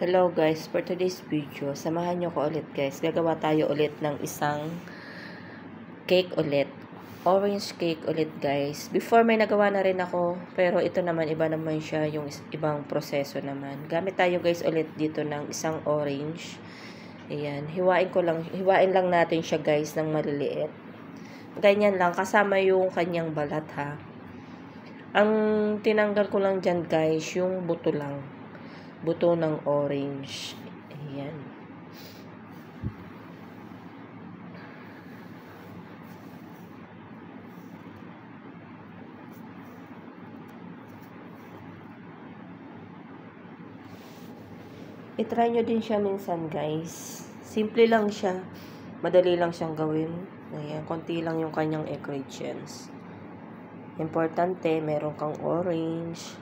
Hello guys, for today's video, samahan nyo ko ulit guys. Gagawa tayo ulit ng isang cake ulit. Orange cake ulit guys. Before may nagawa na rin ako, pero ito naman iba naman siya, yung ibang proseso naman. Gamit tayo guys ulit dito ng isang orange. Ayan, hiwain lang natin siya guys ng maliliit. Ganyan lang, kasama yung kanyang balat ha. Ang tinanggal ko lang dyan guys, yung buto lang. Buto ng orange. Ayan. I-try nyo din siya minsan guys. Simple lang siya. Madali lang siyang gawin. Ayan. Konti lang yung kanyang ingredients. Importante, meron kang orange.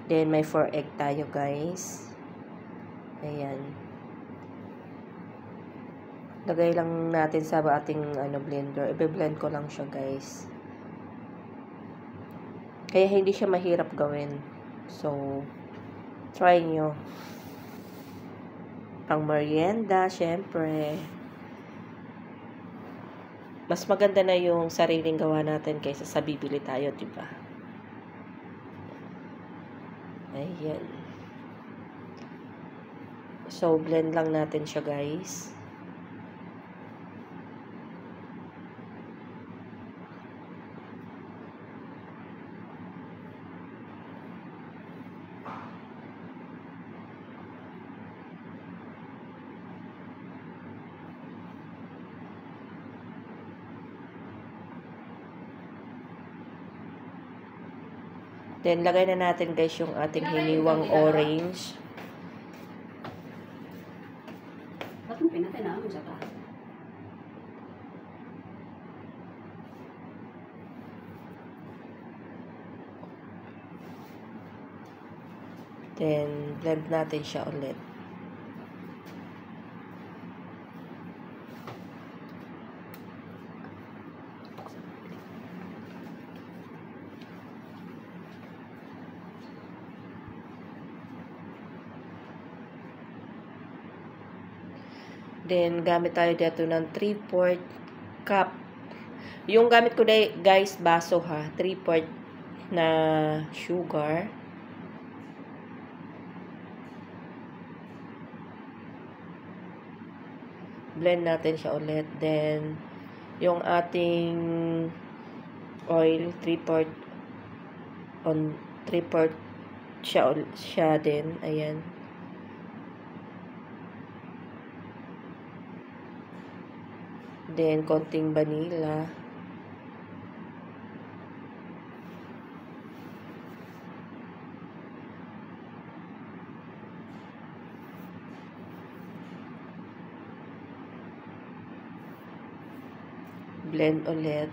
Then, may 4 egg tayo guys. Ayan. Lagay lang natin sa ating blender. I-blend ko lang siya guys. Kaya hindi siya mahirap gawin. So, try nyo. Pang merienda, syempre. Mas maganda na yung sariling gawa natin kaysa sa bibili tayo, diba? Ayan. So, blend lang natin siya guys. Then, lagay na natin guys yung ating hiniwang orange. Then, blend natin siya ulit. Then, gamit tayo dito ng 3/4 cup. Yung gamit ko guys, baso ha. 3/4 na sugar. Blend natin siya ulit. Then, yung ating oil, 3/4 siya din. Ayan. Then, konting vanilla. Blend ulit.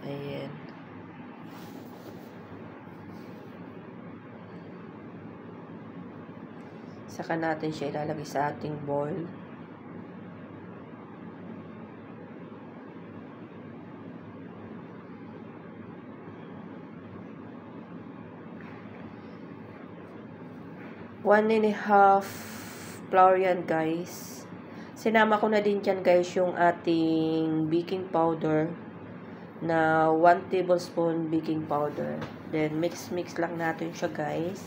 Ayan. Saka natin siya ilalagay sa ating bowl. One and a half flour yan guys. Sinama ko na din dyan guys yung ating baking powder na 1 tablespoon baking powder. Then mix lang natin siya guys.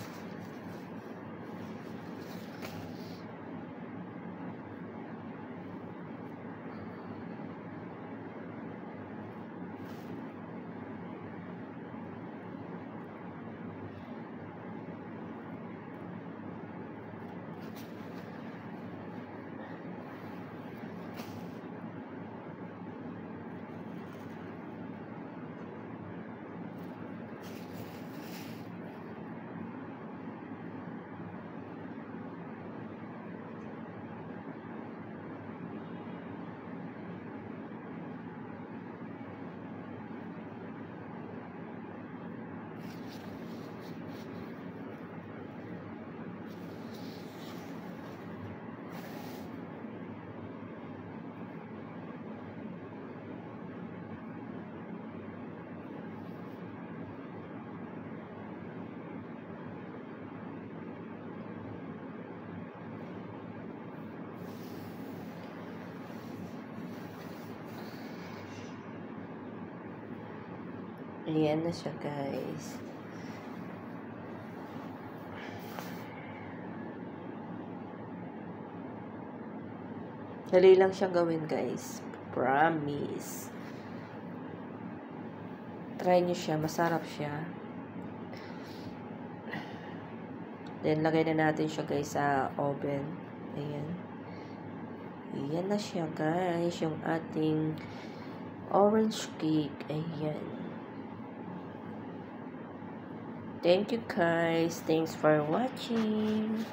Ayan na siya, guys. Dali lang siyang gawin, guys. Promise. Try nyo siya. Masarap siya. Then, lagay na natin siya, guys, sa oven. Ayan. Ayan na siya, guys. Yung ating orange cake. Ayan. Thank you, guys. Thanks for watching.